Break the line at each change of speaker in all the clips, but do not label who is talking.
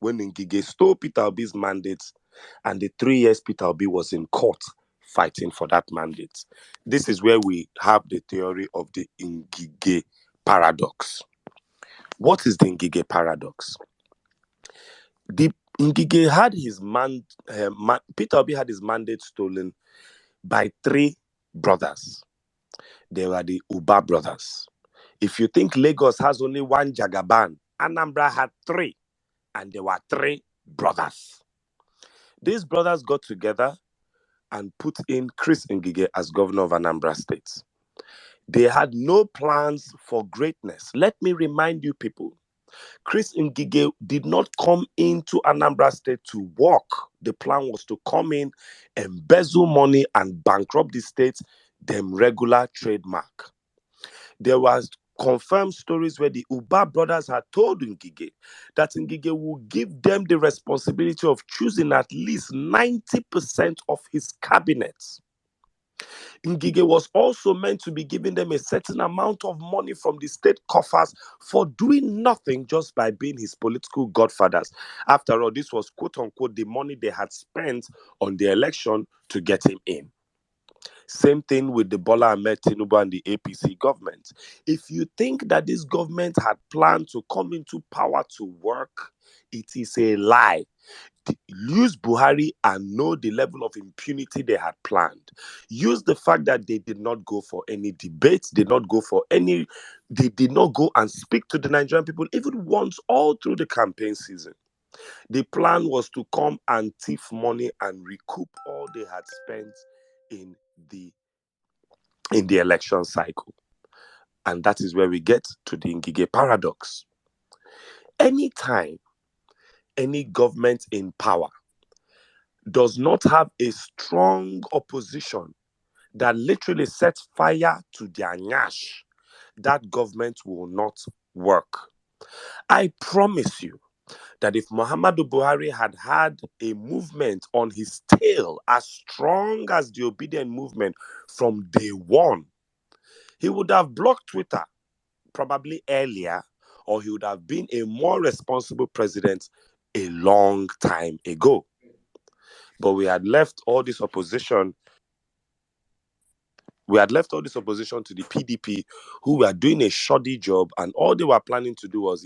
when Ngige stole Peter Obi's mandate, and the 3 years Peter Obi was in court fighting for that mandate. This is where we have the theory of the Ngige paradox. What is the Ngige paradox? The Ngige had his Peter Obi had his mandate stolen by 3 brothers. They were the Uba brothers. If you think Lagos has only one Jagaban, Anambra had 3, and there were 3 brothers. These brothers got together and put in Chris Ngige as governor of Anambra State. They had no plans for greatness. Let me remind you people, Chris Ngige did not come into Anambra State to work. The plan was to come in, embezzle money, and bankrupt the state, them regular trademark. There was confirmed stories where the Uba brothers had told Ngige that Ngige would give them the responsibility of choosing at least 90% of his cabinet. Ngige was also meant to be giving them a certain amount of money from the state coffers for doing nothing just by being his political godfathers. After all, this was quote unquote the money they had spent on the election to get him in. Same thing with the Bola Ahmed Tinubu and the APC government. If you think that this government had planned to come into power to work, it is a lie. Use Buhari and know the level of impunity they had planned. Use the fact that they did not go for any debates, they did not go and speak to the Nigerian people even once all through the campaign season. The plan was to come and thief money and recoup all they had spent in the election cycle. And that is where we get to the Ngige paradox. Anytime any government in power does not have a strong opposition that literally sets fire to their nyash, that government will not work. I promise you that if Muhammadu Buhari had a movement on his tail as strong as the obedient movement from day one, he would have blocked Twitter probably earlier, or he would have been a more responsible president a long time ago. But we had left all this opposition. We had left all this opposition to the PDP, who were doing a shoddy job, and all they were planning to do was,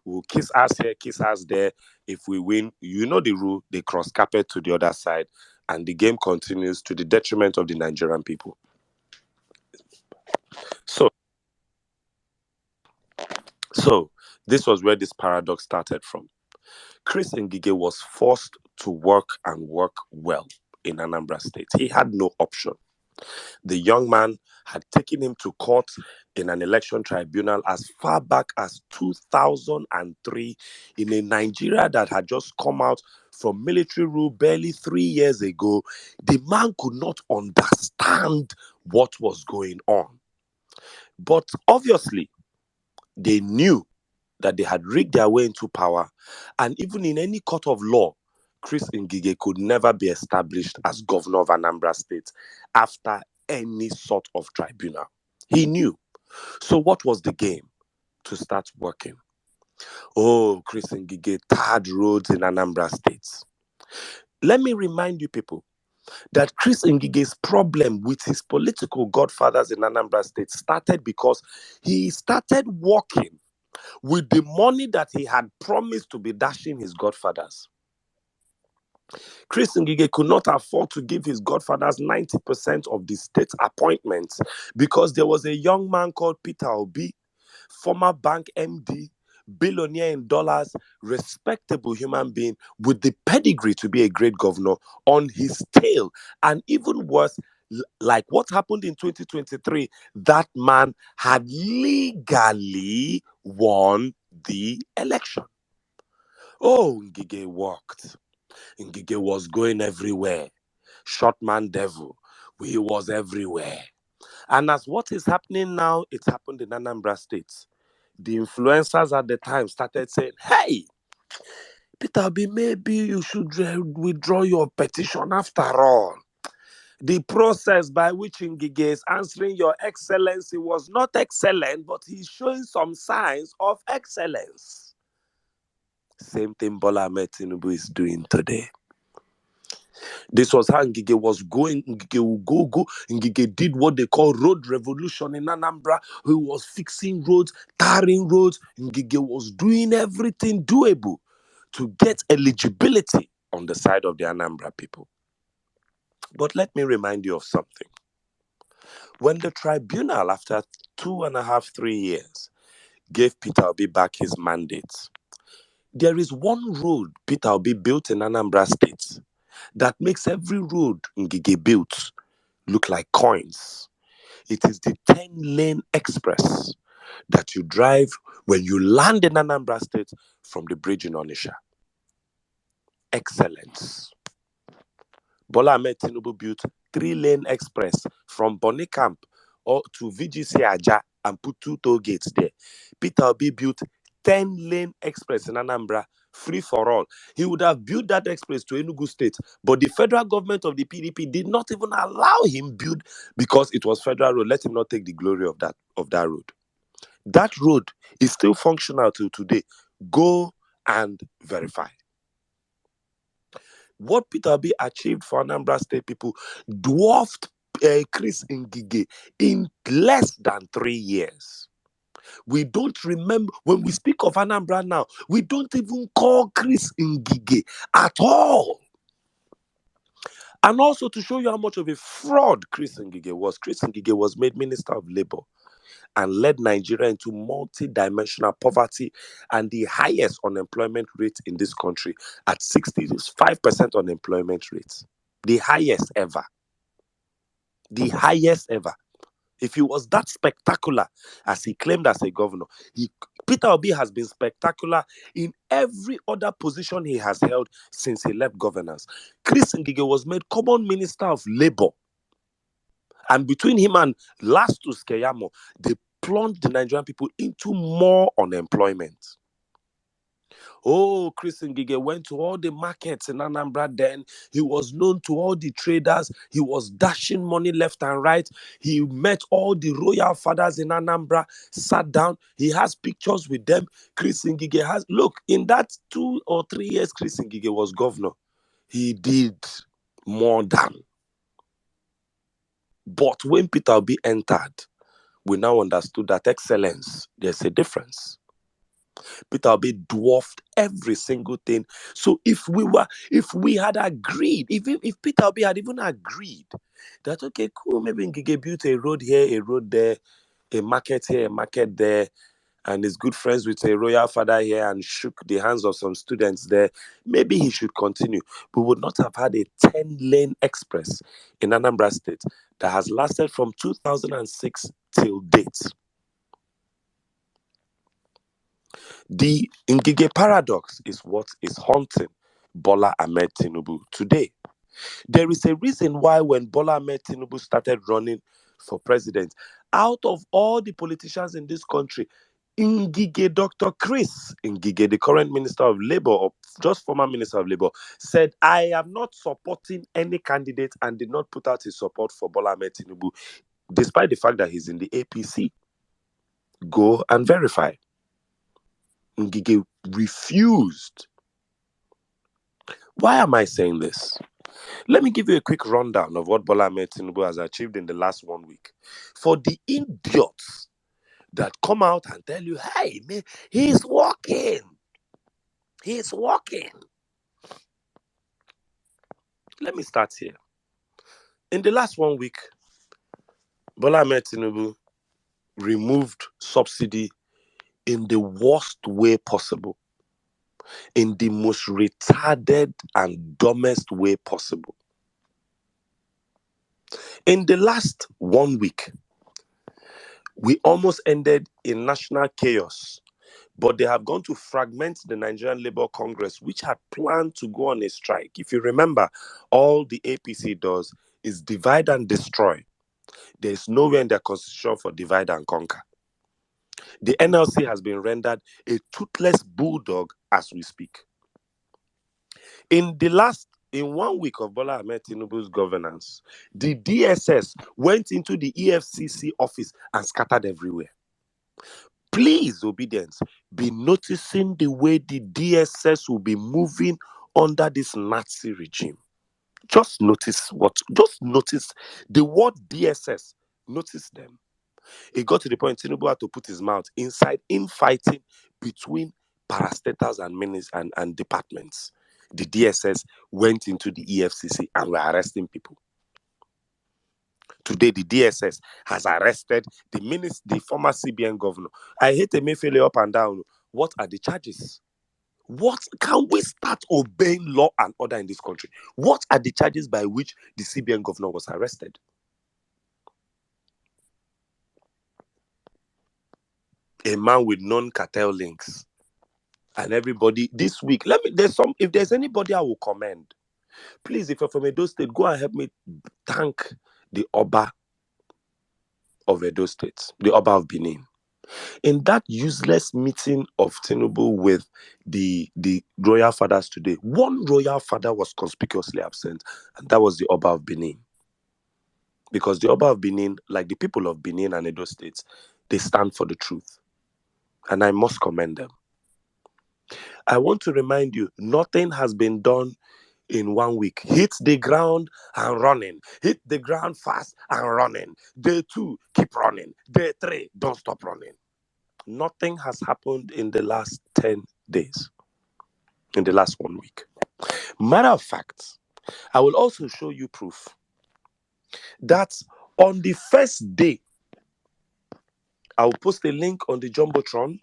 we'll kiss ass here, kiss ass there. If we win, you know the rule, they cross carpet to the other side, and the game continues to the detriment of the Nigerian people. So this was where this paradox started from. Chris Ngige was forced to work and work well in Anambra State. He had no option. The young man had taken him to court in an election tribunal as far back as 2003 in a Nigeria that had just come out from military rule barely 3 years ago. The man could not understand what was going on. But obviously, they knew that they had rigged their way into power, and even in any court of law, Chris Ngige could never be established as governor of Anambra State after any sort of tribunal. He knew. So what was the game? To start working. Oh, Chris Ngige tarred roads in Anambra State. Let me remind you people that Chris Ngige's problem with his political godfathers in Anambra State started because he started working with the money that he had promised to be dashing his godfathers. Chris Ngige could not afford to give his godfathers 90% of the state appointments because there was a young man called Peter Obi, former bank MD, billionaire in dollars, respectable human being with the pedigree to be a great governor on his tail. And even worse, like what happened in 2023, that man had legally won the election. Oh, Ngige worked. Ngige was going everywhere. Short man devil. He was everywhere. And as what is happening now, it happened in Anambra State. The influencers at the time started saying, hey, Peter Obi, maybe you should withdraw your petition after all. The process by which Ngige is answering your excellency was not excellent, but he's showing some signs of excellence. Same thing Bola Ahmed Tinubu is doing today. This was how Ngige was going. Ngige will go. Ngige did what they call road revolution in Anambra. He was fixing roads, tarring roads. Ngige was doing everything doable to get eligibility on the side of the Anambra people. But let me remind you of something. When the tribunal, after 2.5, 3 years, gave Peter Obi back his mandate, there is one road Peter Obi built in Anambra State that makes every road Ngige built look like coins. It is the 10-lane express that you drive when you land in Anambra State from the bridge in Onitsha. Excellence. Bola Ahmed Tinubu built 3-lane express from Bonny Camp or to VGC Aja and put 2 toll gates there. Peter Obi built 10-lane express in Anambra, free for all. He would have built that express to Enugu State, but the federal government of the PDP did not even allow him build because it was federal road. Let him not take the glory of that road. That road is still functional till today. Go and verify. What Peter Obi achieved for Anambra State people dwarfed Chris Ngige in less than 3 years. We don't remember, when we speak of Anambra now, we don't even call Chris Ngige at all. And also to show you how much of a fraud Chris Ngige was made Minister of Labour and led Nigeria into multi-dimensional poverty and the highest unemployment rate in this country at 65% unemployment rate. The highest ever. The highest ever. If he was that spectacular as he claimed as a governor, Peter Obi has been spectacular in every other position he has held since he left governance. Chris Ngige was made common minister of Labour. And between him and Lastus Keyamo, they plunged the Nigerian people into more unemployment. Oh, Chris Ngige went to all the markets in Anambra then. He was known to all the traders. He was dashing money left and right. He met all the royal fathers in Anambra, sat down. He has pictures with them. Chris Ngige has, look, in that 2 or 3 years Chris Ngige was governor, he did more than. But when Peter Obi entered, we now understood that excellence, there's a difference. Peter Obi dwarfed every single thing. So if we had agreed, if Peter Obi had even agreed that, okay, cool, maybe Ngige built a road here, a road there, a market here, a market there, and is good friends with a royal father here and shook the hands of some students there, maybe he should continue. We would not have had a 10-lane express in Anambra State that has lasted from 2006 till date. The Ngige paradox is what is haunting Bola Ahmed Tinubu today. There is a reason why when Bola Ahmed Tinubu started running for president, out of all the politicians in this country, Ngige, Dr. Chris Ngige, the current Minister of Labour, or just former Minister of Labour, said, I am not supporting any candidate and did not put out his support for Bola Ahmed Tinubu, despite the fact that he's in the APC. Go and verify. Ngige refused. Why am I saying this? Let me give you a quick rundown of what Bola Ahmed Tinubu has achieved in the last 1 week. For the idiots that come out and tell you, hey, man, he's walking. He's walking. Let me start here. In the last 1 week, Bola Ahmed Tinubu removed subsidy in the worst way possible, in the most retarded and dumbest way possible. In the last 1 week, we almost ended in national chaos, but they have gone to fragment the Nigerian Labour Congress, which had planned to go on a strike. If you remember, all the APC does is divide and destroy. There is nowhere in their constitution for divide and conquer. The NLC has been rendered a toothless bulldog as we speak. In 1 week of Bola Ahmed Tinubu's governance, the DSS went into the EFCC office and scattered everywhere. Please, obedience, be noticing the way the DSS will be moving under this Nazi regime. Just notice the word DSS. Notice them. It got to the point Tinubu had to put his mouth inside infighting between parastatals and ministers and departments. The DSS went into the EFCC and were arresting people. Today, the DSS has arrested the former CBN governor. I hate Emefiele up and down. What are the charges? What can we start obeying law and order in this country? What are the charges by which the CBN governor was arrested? A man with non-cartel links. And everybody this week, if there's anybody I will commend, please, if you're from Edo State, go and help me thank the Oba of Edo State, the Oba of Benin. In that useless meeting of Tinubu with the royal fathers today, one royal father was conspicuously absent, and that was the Oba of Benin. Because the Oba of Benin, like the people of Benin and Edo States, they stand for the truth. And I must commend them. I want to remind you, nothing has been done in 1 week. Hit the ground and running. Hit the ground fast and running. Day 2, keep running. Day 3, don't stop running. Nothing has happened in the last 10 days. In the last 1 week. Matter of fact, I will also show you proof that on the first day, I will post a link on the Jumbotron.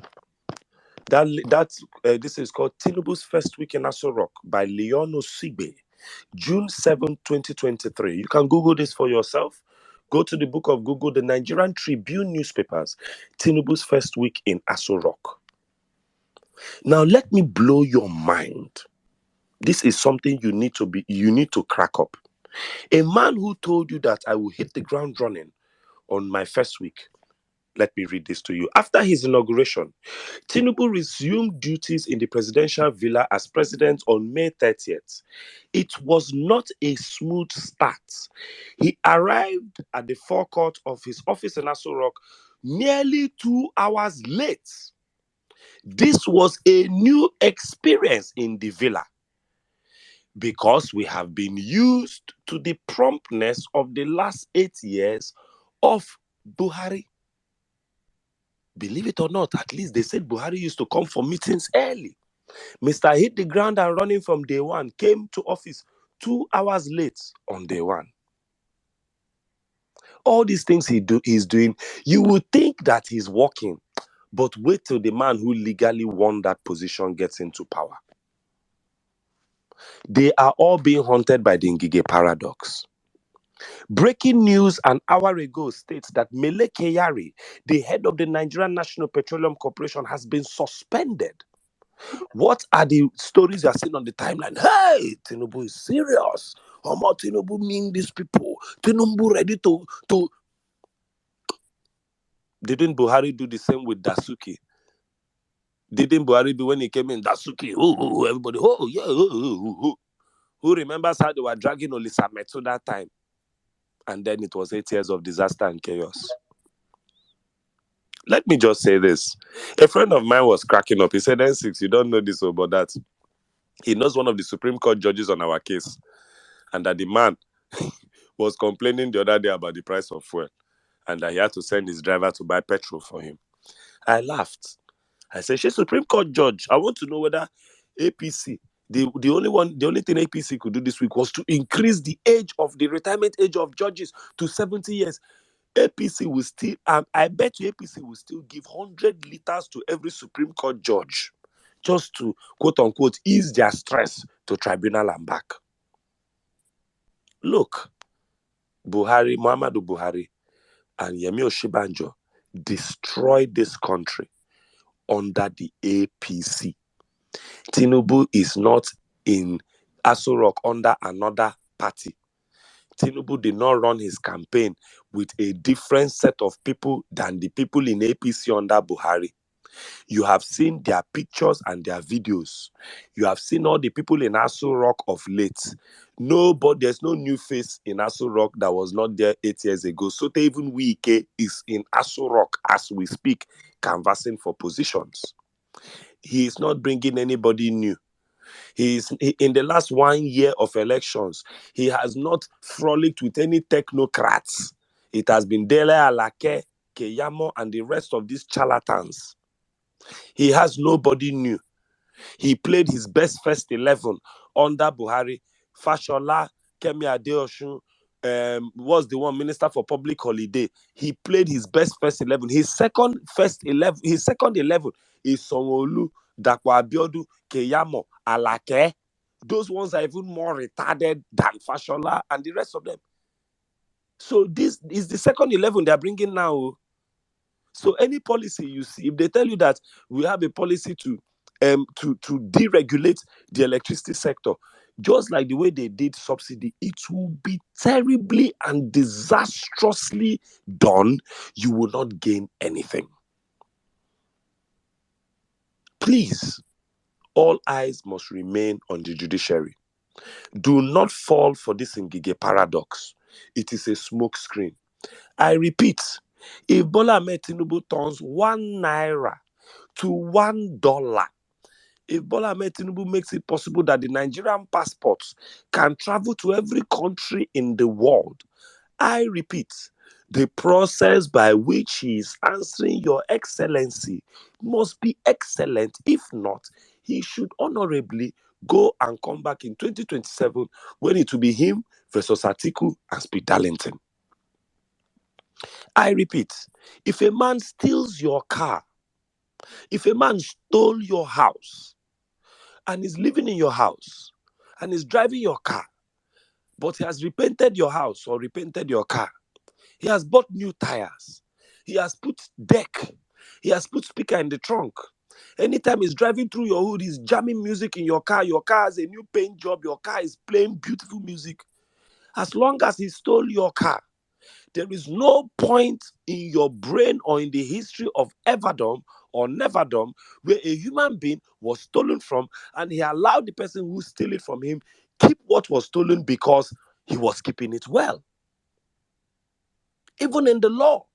This is called Tinubu's First Week in Aso Rock by Leon Osigbe, June 7, 2023. You can Google this for yourself. Go to the book of Google, the Nigerian Tribune newspapers, Tinubu's First Week in Aso Rock. Now, let me blow your mind. This is something you need to crack up. A man who told you that I will hit the ground running on my first week. Let me read this to you. After his inauguration, Tinubu resumed duties in the presidential villa as president on May 30th. It was not a smooth start. He arrived at the forecourt of his office in Aso Rock nearly 2 hours late. This was a new experience in the villa because we have been used to the promptness of the last 8 years of Buhari. Believe it or not, at least they said Buhari used to come for meetings early. Mr. Hit the ground and running from day one came to office 2 hours late on day one. All these things he's doing, you would think that he's working, but wait till the man who legally won that position gets into power. They are all being haunted by the Ngige paradox. Breaking news an hour ago states that Mele Kyari, the head of the Nigerian National Petroleum Corporation, has been suspended. What are the stories you are seeing on the timeline? Hey, Tinubu is serious. How much Tinubu mean these people? Tinubu ready to... Didn't Buhari do the same with Dasuki? Didn't Buhari do when he came in? Dasuki, everybody, yeah, who remembers how they were dragging Olisa Metu that time? And then it was 8 years of disaster and chaos. Let me just say this. A friend of mine was cracking up. He said, N6, you don't know this about that. He knows one of the Supreme Court judges on our case. And that the man was complaining the other day about the price of fuel. And that he had to send his driver to buy petrol for him. I laughed. I said, she's Supreme Court judge. I want to know whether APC, the only thing APC could do this week was to increase the retirement age of judges to 70 years. APC will still, I bet you APC will still give 100 liters to every Supreme Court judge just to, quote unquote, ease their stress to tribunal and back. Look, Muhammadu Buhari and Yemi Oshibanjo destroyed this country under the APC. Tinubu is not in Aso Rock under another party. Tinubu did not run his campaign with a different set of people than the people in APC under Buhari. You have seen their pictures and their videos. You have seen all the people in Aso Rock of late. Nobody, there's no new face in Aso Rock that was not there 8 years ago. So even Wike is in Aso Rock as we speak, canvassing for positions. He is not bringing anybody new. In the last 1 year of elections, he has not frolicked with any technocrats. It has been Dele Alake, Keyamo, and the rest of these charlatans. He has nobody new. He played his best first 11 under Buhari. Fashola, Kemi Adeosun, was the one minister for public holiday. He played his best first 11. His second 11 is Sanwo-Olu, Dapo Abiodun, Keyamo, Alake. Those ones are even more retarded than Fashola and the rest of them. So this is the second 11 they are bringing now. So any policy you see, if they tell you that we have a policy to deregulate the electricity sector, just like the way they did subsidy, it will be terribly and disastrously done. You will not gain anything. Please, all eyes must remain on the judiciary. Do not fall for this Ngige paradox. It is a smokescreen. I repeat, if Bola Ahmed Tinubu turns 1 naira to $1, if Bola Ahmed Tinubu makes it possible that the Nigerian passports can travel to every country in the world, I repeat, the process by which he is answering your excellency must be excellent. If not, he should honorably go and come back in 2027 when it will be him versus Atiku and Speed Darlington. I repeat, if a man steals your car, if a man stole your house and is living in your house and is driving your car, but he has repainted your house or repainted your car, he has bought new tires, he has put deck, he has put speaker in the trunk. Anytime he's driving through your hood, he's jamming music in your car has a new paint job, your car is playing beautiful music. As long as he stole your car, there is no point in your brain or in the history of everdom or neverdom where a human being was stolen from and he allowed the person who stole it from him keep what was stolen because he was keeping it well. Even in the law,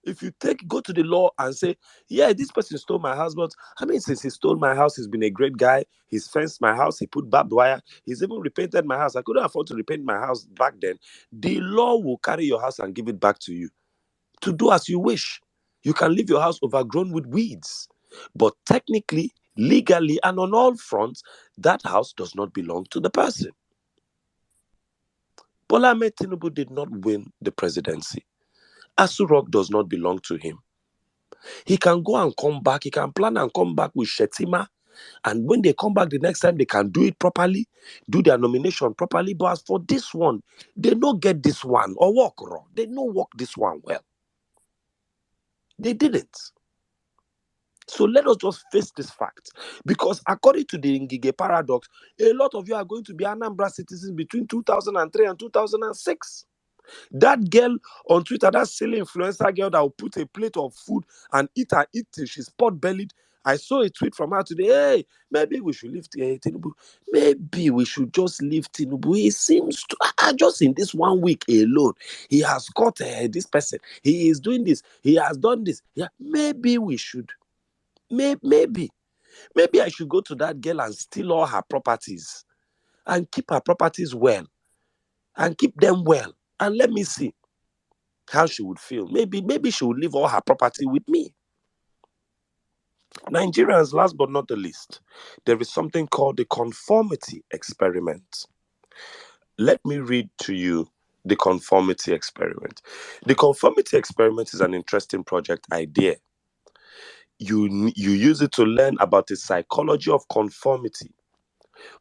if you go to the law and say, yeah, this person stole my house, but since he stole my house, he's been a great guy. He's fenced my house. He put barbed wire. He's even repainted my house. I couldn't afford to repaint my house back then. The law will carry your house and give it back to you to do as you wish. You can leave your house overgrown with weeds. But technically, legally, and on all fronts, that house does not belong to the person. Bola Ahmed Tinubu did not win the presidency. Aso Rock does not belong to him. He can go and come back. He can plan and come back with Shetima. And when they come back the next time, they can do it properly, do their nomination properly. But as for this one, they don't get this one or work wrong. They don't work this one well. They didn't. So let us just face this fact. Because according to the Ngige paradox, a lot of you are going to be Anambra citizens between 2003 and 2006. That girl on Twitter, that silly influencer girl that will put a plate of food and eat till she's pot-bellied. I saw a tweet from her today. Hey, maybe we should leave Tinubu. Maybe we should just leave Tinubu. He seems to, just in this 1 week alone, he has caught this person. He is doing this. He has done this. Yeah, maybe we should. Maybe I should go to that girl and steal all her properties and keep her properties well and keep them well. And let me see how she would feel. Maybe she would leave all her property with me. Nigerians, last but not the least, there is something called the conformity experiment. Let me read to you the conformity experiment. The conformity experiment is an interesting project idea. You use it to learn about the psychology of conformity.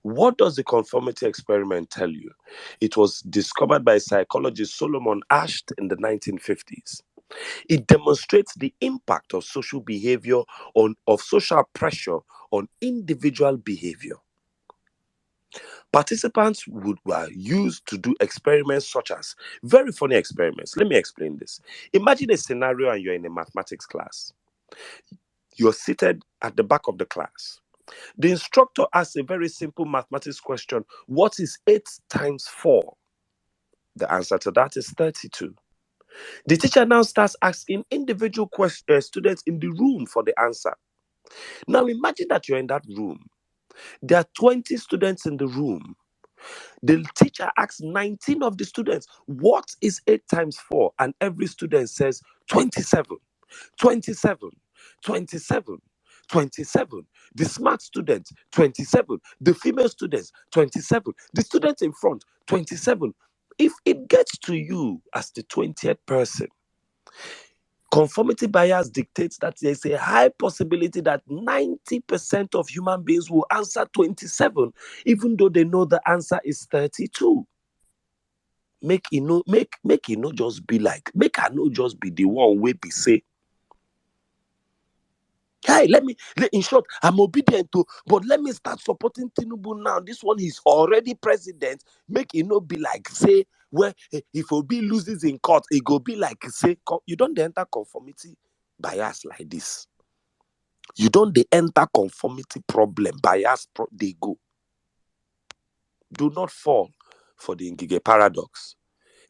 What does the conformity experiment tell you? It was discovered by psychologist Solomon Asch in the 1950s. It demonstrates the impact of social behavior of social pressure on individual behavior. Participants were used to do experiments such as, very funny experiments. Let me explain this. Imagine a scenario and you're in a mathematics class. You're seated at the back of the class. The instructor asks a very simple mathematics question. What is 8 times 4? The answer to that is 32. The teacher now starts asking individual students in the room for the answer. Now imagine that you're in that room. There are 20 students in the room. The teacher asks 19 of the students, what is 8 times 4? And every student says 27, 27, 27, 27. The smart students, 27. The female students, 27. The students in front, 27. If it gets to you as the 20th person, conformity bias dictates that there's a high possibility that 90% of human beings will answer 27, even though they know the answer is 32. Make it not just be like, make I not just be the one way be say, hey, in short, I'm obedient to, but let me start supporting Tinubu now. This one is already president. Make it not be like, say, where if Obi loses in court, it go be like, say, you don't enter conformity bias like this. You don't enter conformity problem bias, they go. Do not fall for the Ngige paradox.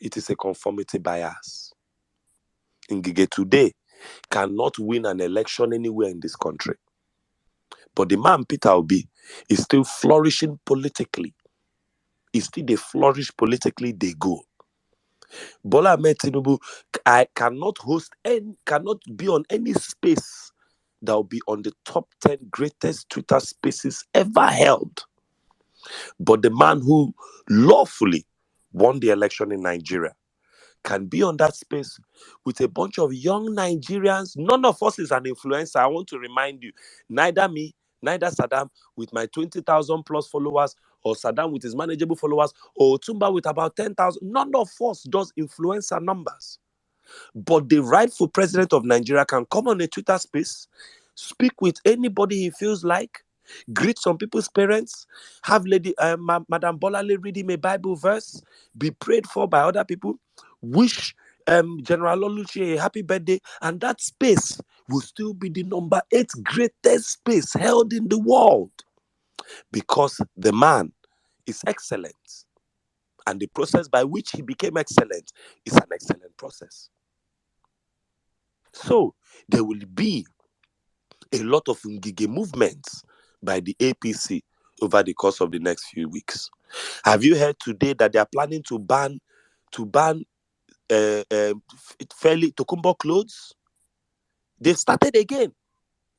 It is a conformity bias. Ngige today cannot win an election anywhere in this country. But the man, Peter Obi, is still flourishing politically. Is still they flourish politically, they go. Bola Ahmed Tinubu, I cannot be on any space that will be on the top 10 greatest Twitter spaces ever held. But the man who lawfully won the election in Nigeria can be on that space with a bunch of young Nigerians. None of us is an influencer. I want to remind you, neither me, neither Saddam with my 20,000 plus followers, or Saddam with his manageable followers, or Tumba with about 10,000. None of us does influencer numbers. But the rightful president of Nigeria can come on a Twitter space, speak with anybody he feels like, greet some people's parents, have Madam Bolale read him a Bible verse, be prayed for by other people, wish General Oluchi a happy birthday, and that space will still be the number 8 greatest space held in the world, because the man is excellent, and the process by which he became excellent is an excellent process. So there will be a lot of Ngige movements by the APC over the course of the next few weeks. Have you heard today that they are planning to ban fairly Tokumbo clothes? They've started again.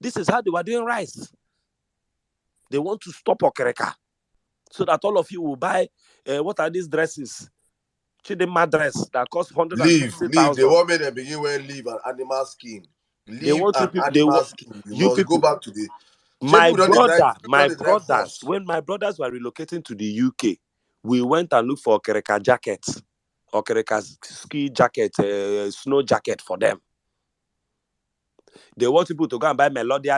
This is how they were doing rice. They want to stop Okereka so that all of you will buy what are these dresses? Chidema dress that costs 150,000.
Leave. They want me to begin wearing leave and animal skin.
They want
And
you people.
animal skin. You must go back to the.
My brothers, when my brothers were relocating to the UK, we went and looked for Okereka jackets, Okereka ski jacket, snow jacket for them. They want people to go and buy Melodia